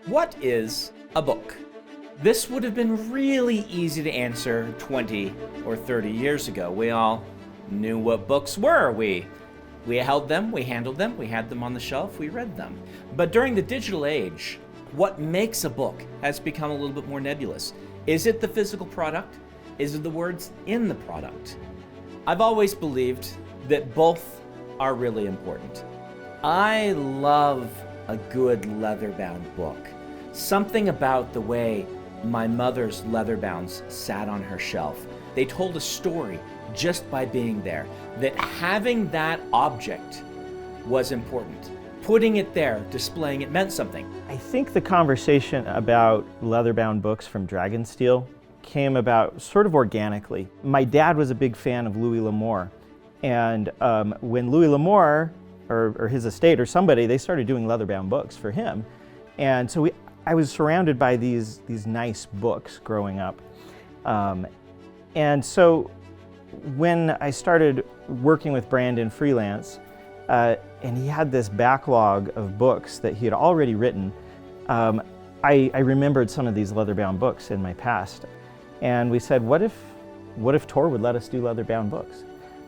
What is a book? This would have been really easy to answer 20 or 30 years ago. We all knew what books were. We held them, we handled them, we had them on the shelf, we read them. But during the digital age, what makes a book has become a little bit more nebulous. Is it the physical product? Is it the words in the product? I've always believed that both are really important. I love a good leather-bound book. Something about the way my mother's leatherbounds sat on her shelf. They told a story just by being there. That having that object was important. Putting it there, displaying it, meant something. I think the conversation about leather-bound books from Dragonsteel came about sort of organically. My dad was a big fan of Louis L'Amour, and when Louis L'Amour, or his estate or somebody, they started doing leather-bound books for him. And so I was surrounded by these nice books growing up. And so when I started working with Brandon freelance, and he had this backlog of books that he had already written, I remembered some of these leather-bound books in my past. And we said, what if Tor would let us do leather-bound books?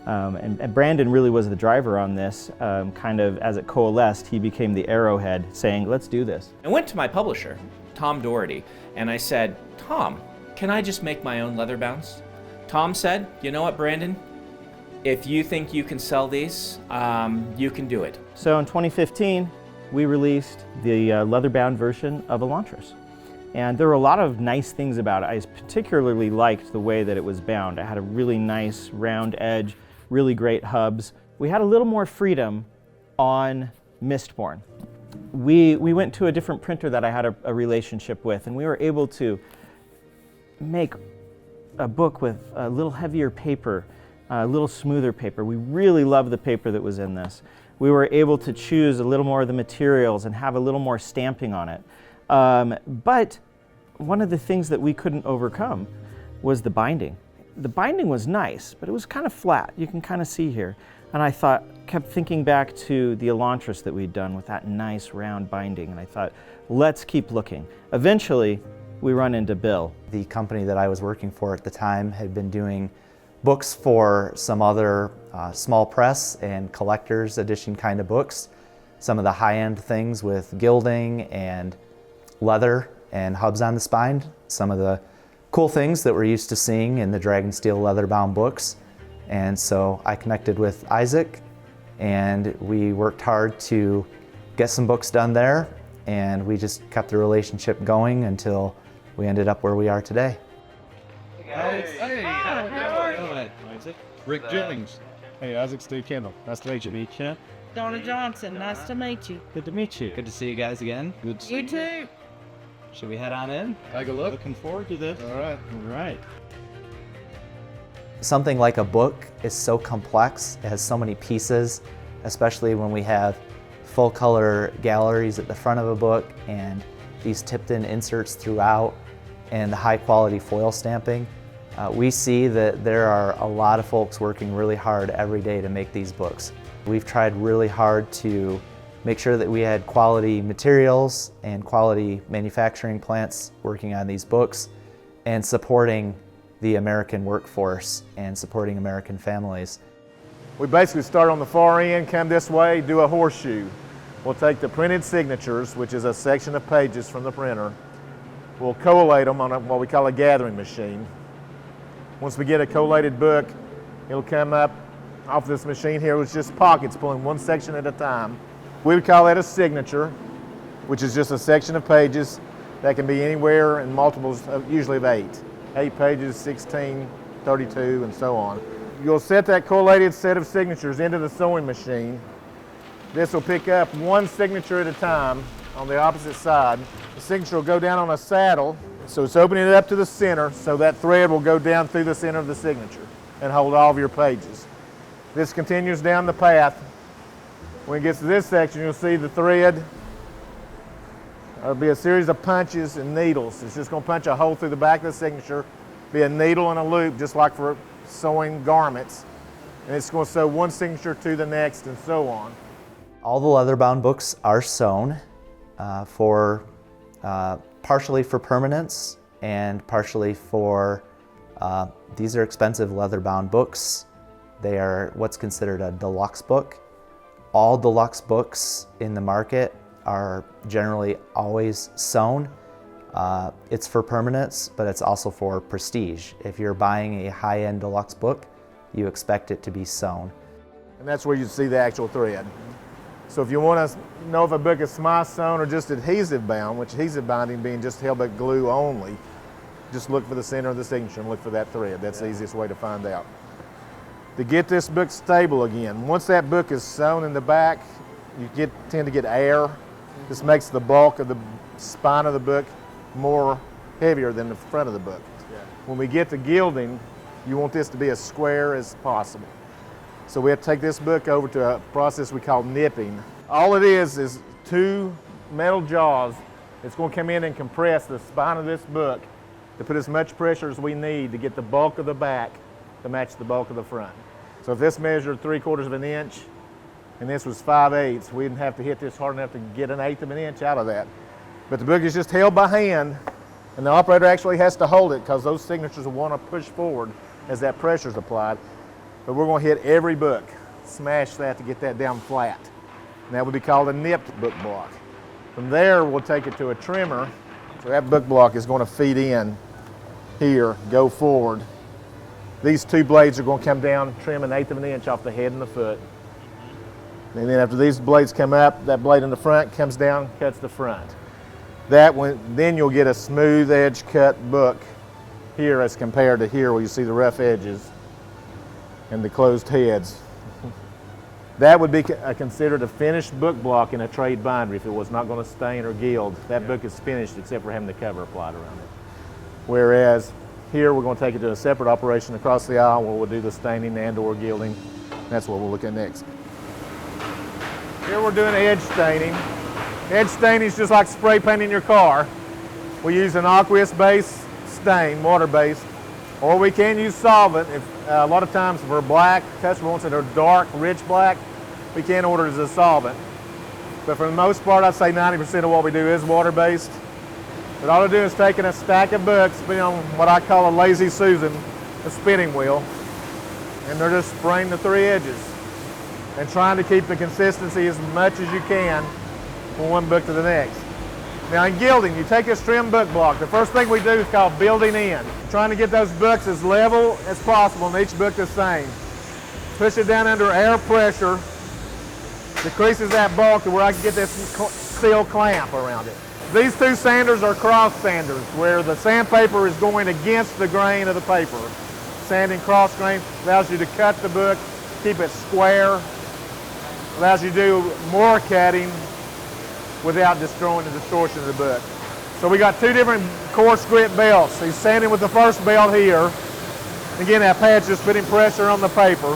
And Brandon really was the driver on this. Kind of as it coalesced, he became the arrowhead saying, let's do this. I went to my publisher, Tom Doherty, and I said, Tom, can I just make my own leather-bounds? Tom said, you know what, Brandon? If you think you can sell these, you can do it. So in 2015, we released the leather-bound version of Elantris. And there were a lot of nice things about it. I particularly liked the way that it was bound. It had a really nice round edge, really great hubs. We had a little more freedom on Mistborn. We went to a different printer that I had a relationship with, and we were able to make a book with a little heavier paper, a little smoother paper. We really loved the paper that was in this. We were able to choose a little more of the materials and have a little more stamping on it. But one of the things that we couldn't overcome was the binding. The binding was nice, but it was kind of flat. You can kind of see here. And I kept thinking back to the Elantris that we'd done with that nice round binding, and I thought, let's keep looking. Eventually, we run into Bill. The company that I was working for at the time had been doing books for some other small press and collector's edition kind of books. Some of the high-end things with gilding and leather and hubs on the spine. Some of the cool things that we're used to seeing in the Dragonsteel leather-bound books. And so I connected with Isaac, and we worked hard to get some books done there, and we just kept the relationship going until we ended up where we are today. Hey guys. Hey, how are you? Isaac. Rick Jennings. Hey, Isaac, Steve Kendall. Nice to meet you. Meet you. Donna Johnson, nice to meet you. Good to meet you. Good to see you guys again. Good to see You too. Should we head on in? Take a look. Looking forward to this. All right. All right. Something like a book is so complex. It has so many pieces, especially when we have full color galleries at the front of a book and these tipped in inserts throughout and the high quality foil stamping. We see that there are a lot of folks working really hard every day to make these books. We've tried really hard to make sure that we had quality materials and quality manufacturing plants working on these books and supporting the American workforce and supporting American families. We basically start on the far end, come this way, do a horseshoe. We'll take the printed signatures, which is a section of pages from the printer. We'll collate them on what we call a gathering machine. Once we get a collated book, it'll come up off this machine here with just pockets pulling one section at a time. We would call that a signature, which is just a section of pages that can be anywhere in multiples, usually of 8. 8 pages, 16, 32, and so on. You'll set that collated set of signatures into the sewing machine. This will pick up one signature at a time on the opposite side. The signature will go down on a saddle, so it's opening it up to the center, so that thread will go down through the center of the signature and hold all of your pages. This continues down the path. When it gets to this section, you'll see the thread. There'll be a series of punches and needles. It's just going to punch a hole through the back of the signature, be a needle and a loop, just like for sewing garments. and it's going to sew one signature to the next and so on. All the leather-bound books are sewn partially for permanence and partially for, these are expensive leather-bound books. They are what's considered a deluxe book. All deluxe books in the market are generally always sewn. It's for permanence, but it's also for prestige. If you're buying a high-end deluxe book, you expect it to be sewn. And that's where you see the actual thread. So if you want to know if a book is smooth sewn or just adhesive bound, which adhesive binding being just held by glue only, just look for the center of the signature and look for that thread. That's the easiest way to find out. To get this book stable again, once that book is sewn in the back, you tend to get air. This makes the bulk of the spine of the book more heavier than the front of the book. Yeah. When we get to gilding, you want this to be as square as possible. So we have to take this book over to a process we call nipping. All it is 2 metal jaws that's going to come in and compress the spine of this book to put as much pressure as we need to get the bulk of the back to match the bulk of the front. So if this measured 3/4 of an inch and this was 5/8, we didn't have to hit this hard enough to get 1/8 of an inch out of that. But the book is just held by hand, and the operator actually has to hold it because those signatures will want to push forward as that pressure is applied. But we're going to hit every book, smash that to get that down flat. And that would be called a nipped book block. From there, we'll take it to a trimmer. So that book block is going to feed in here, go forward. These 2 blades are going to come down, trim 1/8 of an inch off the head and the foot. And then after these blades come up, that blade in the front comes down, cuts the front. Then you'll get a smooth edge cut book here as compared to here where you see the rough edges and the closed heads. That would be considered a finished book block in a trade binder if it was not going to stain or gild. That book is finished except for having the cover applied around it. Whereas here we're going to take it to a separate operation across the aisle where we'll do the staining and or gilding. That's what we'll look at next. Here we're doing edge staining. Edge staining is just like spray painting your car. We use an aqueous-based stain, water-based, or we can use solvent. A lot of times for black, customer wants it a dark, rich black, we can order it as a solvent. But for the most part, I'd say 90% of what we do is water-based. But all I do is taking a stack of books, putting on what I call a lazy Susan, a spinning wheel, and they're just spraying the 3 edges and trying to keep the consistency as much as you can from one book to the next. Now in gilding, you take this trim book block. The first thing we do is called building in. Trying to get those books as level as possible and each book the same. Push it down under air pressure, decreases that bulk to where I can get this steel clamp around it. These 2 sanders are cross sanders where the sandpaper is going against the grain of the paper. Sanding cross grain allows you to cut the book, keep it square, allows you to do more cutting without destroying the distortion of the book. So we got 2 different coarse grit belts. He's sanding with the first belt here. Again, that pad's just putting pressure on the paper.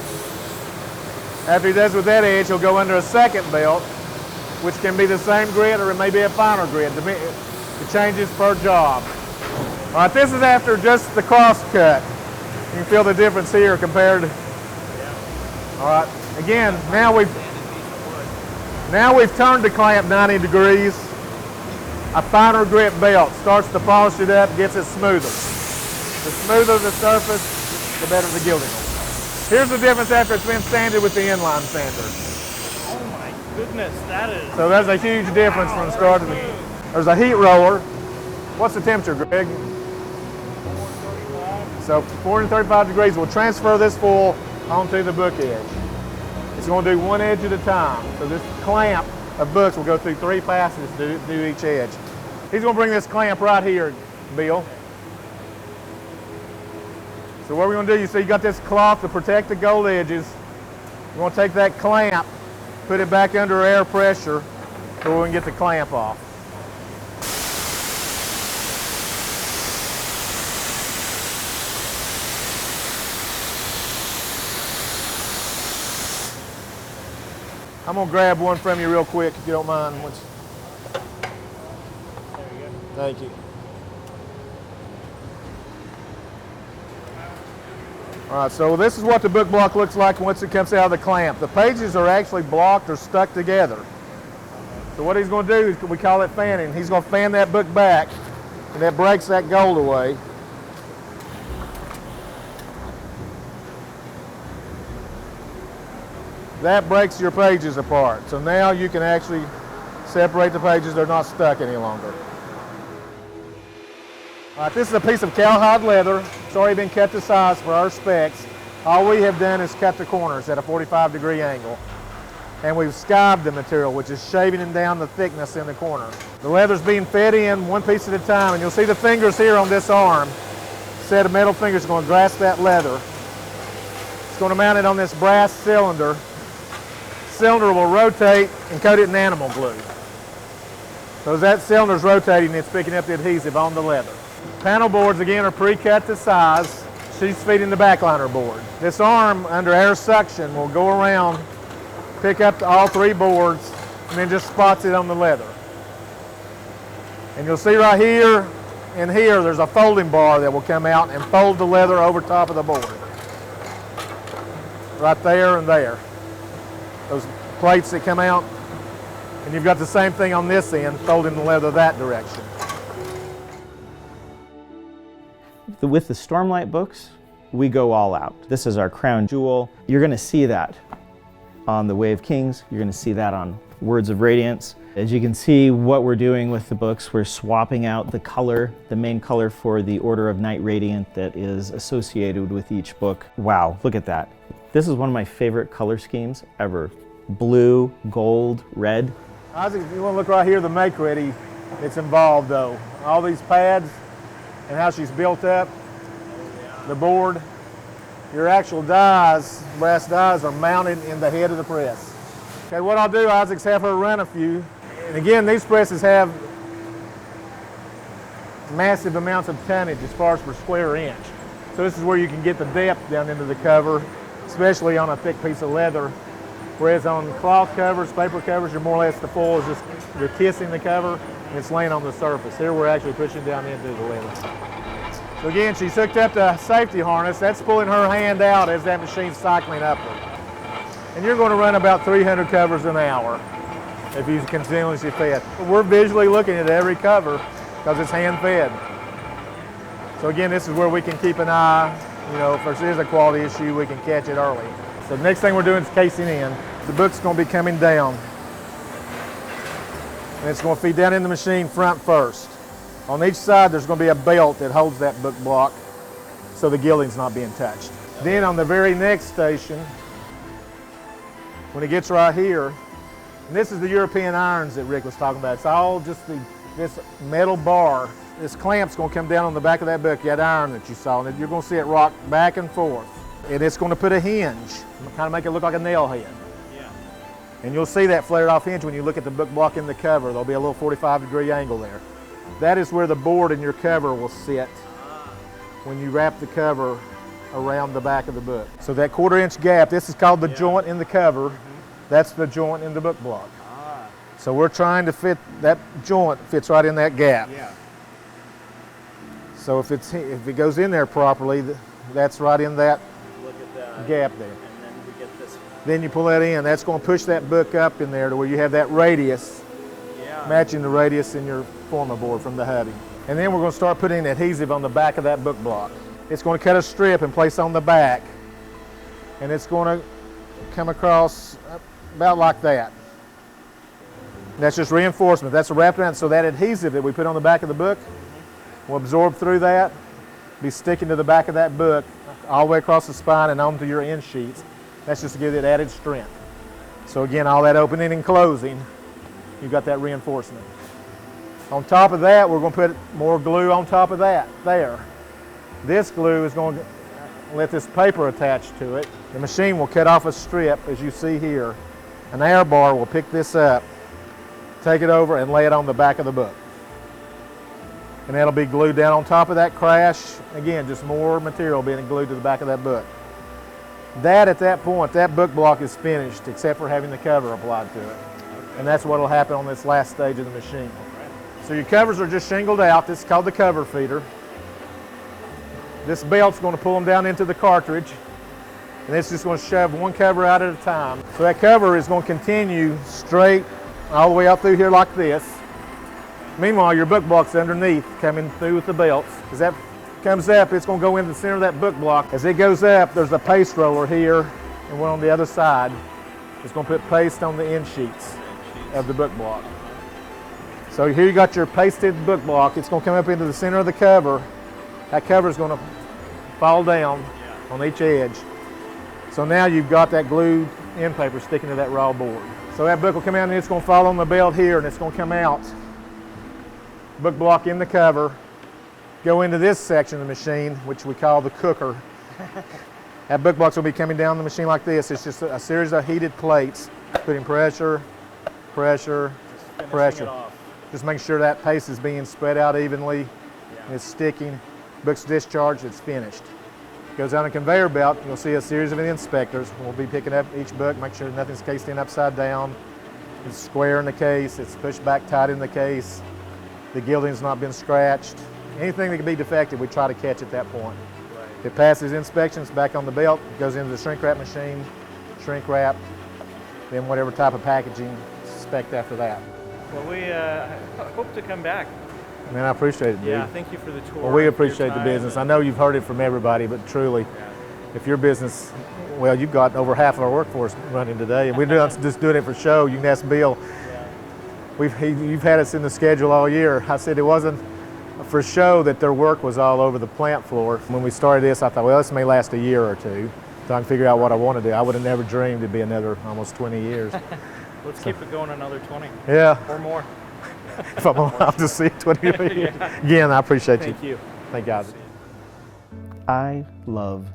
After he does with that edge, he'll go under a second belt, which can be the same grit or it may be a finer grit. It changes per job. All right, this is after just the cross cut. You can feel the difference here compared to, all right, again, now we've turned the clamp 90 degrees. A finer grit belt starts to polish it up, gets it smoother. The smoother the surface, the better the gilding. Here's the difference after it's been sanded with the inline sander. Oh my goodness, that is... So there's a huge difference from the start to the... There's a heat roller. What's the temperature, Greg? 435. So 435 degrees will transfer this foil onto the book edge. It's going to do 1 edge at a time. So this clamp of books will go through 3 passes to do each edge. He's going to bring this clamp right here, Bill. So what we're going to do, you see you got this cloth to protect the gold edges. We're going to take that clamp, put it back under air pressure so we can get the clamp off. I'm going to grab one from you real quick if you don't mind. There you go. Thank you. All right, so this is what the book block looks like once it comes out of the clamp. The pages are actually blocked or stuck together. So what he's going to do is, we call it fanning. He's going to fan that book back, and that breaks that gold away. That breaks your pages apart. So now you can actually separate the pages. They're not stuck any longer. All right, this is a piece of cowhide leather. It's already been cut to size for our specs. All we have done is cut the corners at a 45-degree angle. And we've skived the material, which is shaving down the thickness in the corner. The leather's being fed in one piece at a time, and you'll see the fingers here on this arm. A set of metal fingers going to grasp that leather. It's going to mount it on this brass cylinder. The cylinder will rotate and coat it in animal glue. So as that cylinder's rotating, it's picking up the adhesive on the leather. Panel boards, again, are pre-cut to size. She's feeding the backliner board. This arm, under air suction, will go around, pick up all three boards, and then just spots it on the leather. And you'll see right here and here, there's a folding bar that will come out and fold the leather over top of the board. Right there and there. Those plates that come out, and you've got the same thing on this end, folding the leather that direction. With the Stormlight books, we go all out. This is our crown jewel. You're going to see that on the Way of Kings. You're going to see that on Words of Radiance. As you can see, what we're doing with the books, we're swapping out the color, the main color for the Order of Knight Radiant that is associated with each book. Wow, look at that. This is one of my favorite color schemes ever. Blue, gold, red. Isaac, if you want to look right here, the make-ready that's involved though. All these pads and how she's built up, the board. Your actual dies, brass dies, are mounted in the head of the press. Okay, what I'll do, Isaac's have her run a few. And again, these presses have massive amounts of tonnage as far as per square inch. So this is where you can get the depth down into the cover, especially on a thick piece of leather. Whereas on cloth covers, paper covers, you're more or less, the foil is just, you're kissing the cover and it's laying on the surface. Here we're actually pushing down into the leather. So again, she's hooked up the safety harness. That's pulling her hand out as that machine's cycling upward. And you're going to run about 300 covers an hour if you continuously fed. We're visually looking at every cover because it's hand fed. So again, this is where we can keep an eye. You know, if there is a quality issue, we can catch it early. So the next thing we're doing is casing in. The book's going to be coming down. And it's going to feed down in the machine front first. On each side, there's going to be a belt that holds that book block so the gilding's not being touched. Then on the very next station, when it gets right here, and this is the European irons that Rick was talking about. It's all just this metal bar. This clamp's going to come down on the back of that book, that iron that you saw, and you're going to see it rock back and forth. And it's going to put a hinge, kind of make it look like a nail head. Yeah. And you'll see that flared off hinge when you look at the book block in the cover. There'll be a little 45-degree angle there. That is where the board in your cover will sit when you wrap the cover around the back of the book. So that 1/4 inch gap, this is called the joint in the cover. That's the joint in the book block. So we're trying to fit, that joint fits right in that gap. Yeah. So if it goes in there properly, that's right in that gap there. And then we get this. Then you pull that in. That's going to push that book up in there to where you have that radius, matching the radius in your forma board from the hubby. And then we're going to start putting adhesive on the back of that book block. It's going to cut a strip and place on the back, and it's going to come across about like that. That's just reinforcement. That's a wraparound. So that adhesive that we put on the back of the book will absorb through that, be sticking to the back of that book all the way across the spine and onto your end sheets. That's just to give it added strength. So again, all that opening and closing, you've got that reinforcement. On top of that, we're going to put more glue on top of that there. This glue is going to let this paper attach to it. The machine will cut off a strip, as you see here. An air bar will pick this up, take it over, and lay it on the back of the book. And that'll be glued down on top of that crash. Again, just more material being glued to the back of that book. That, at that point, that book block is finished, except for having the cover applied to it. And that's what will happen on this last stage of the machine. So your covers are just shingled out. This is called the cover feeder. This belt's going to pull them down into the cartridge, and it's just going to shove one cover out at a time. So that cover is going to continue straight all the way out through here like this. Meanwhile, your book block's underneath, coming through with the belts. As that comes up, it's going to go into the center of that book block. As it goes up, there's a paste roller here and one on the other side. It's going to put paste on the end sheets of the book block. So here you got your pasted book block. It's going to come up into the center of the cover. That cover is going to fall down on each edge. So now you've got that glued end paper sticking to that raw board. So that book will come out and it's going to fall on the belt here and it's going to come out. Book block in the cover, go into this section of the machine, which we call the cooker. That book block's will be coming down the machine like this. It's just a series of heated plates, putting pressure, pressure, pressure. Just making sure that paste is being spread out evenly, and it's sticking. Book's discharged, it's finished. Goes down a conveyor belt, you'll see a series of inspectors. We'll be picking up each book, make sure nothing's cased in upside down. It's square in the case, it's pushed back tight in the case. The gilding's not been scratched. Anything that can be defective, we try to catch at that point. Right. If it passes inspections, back on the belt, it goes into the shrink wrap machine, shrink wrap, then whatever type of packaging spec'd after that. Well, we hope to come back. Man, I appreciate it, dude. Yeah, thank you for the tour. Well, we appreciate the business. I know you've heard it from everybody, but truly, if your business, well, you've got over half of our workforce running today, and we're not just doing it for show. You can ask Bill. You've had us in the schedule all year. I said it wasn't for show that their work was all over the plant floor. When we started this, I thought, well, this may last a year or two, so I can figure out what I want to do. I would have never dreamed it'd be another almost 20 years. Let's keep it going another 20. Yeah. Or more. If I'm allowed to see 20 years. Again, I appreciate you. Thank you. Thank God. I love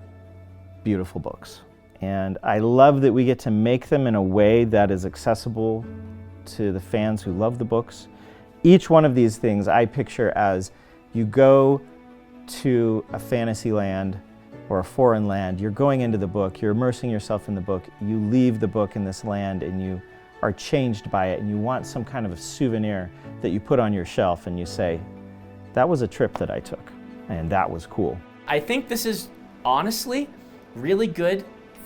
beautiful books, and I love that we get to make them in a way that is accessible to the fans who love the books. Each one of these things I picture as you go to a fantasy land or a foreign land, you're going into the book, you're immersing yourself in the book, you leave the book in this land and you are changed by it, and you want some kind of a souvenir that you put on your shelf and you say, that was a trip that I took and that was cool. I think this is honestly really good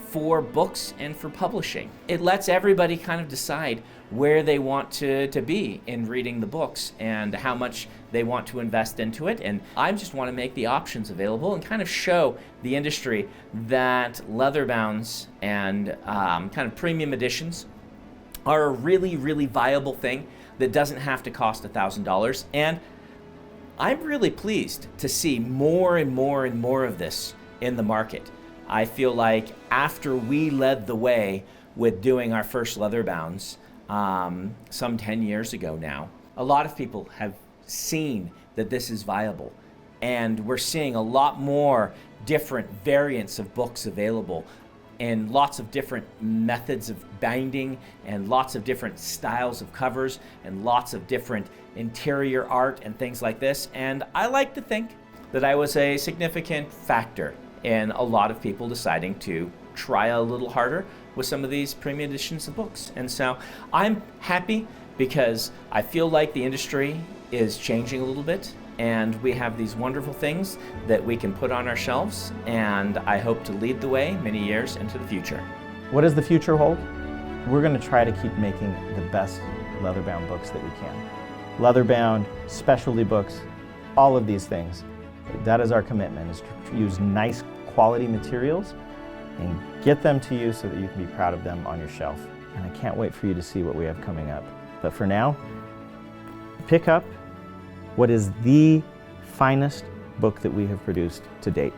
for books and for publishing. It lets everybody kind of decide where they want to be in reading the books and how much they want to invest into it. And I just want to make the options available and kind of show the industry that leatherbounds and kind of premium editions are a really, really viable thing that doesn't have to cost $1,000. And I'm really pleased to see more and more and more of this in the market. I feel like after we led the way with doing our first leatherbounds some 10 years ago now, a lot of people have seen that this is viable. And we're seeing a lot more different variants of books available and lots of different methods of binding and lots of different styles of covers and lots of different interior art and things like this. And I like to think that I was a significant factor in a lot of people deciding to try a little harder with some of these premium editions of books. And so I'm happy because I feel like the industry is changing a little bit and we have these wonderful things that we can put on our shelves, and I hope to lead the way many years into the future. What does the future hold? We're going to try to keep making the best leatherbound books that we can. Leatherbound, specialty books, all of these things. That is our commitment, is to use nice quality materials and get them to you so that you can be proud of them on your shelf. And I can't wait for you to see what we have coming up. But for now, pick up what is the finest book that we have produced to date.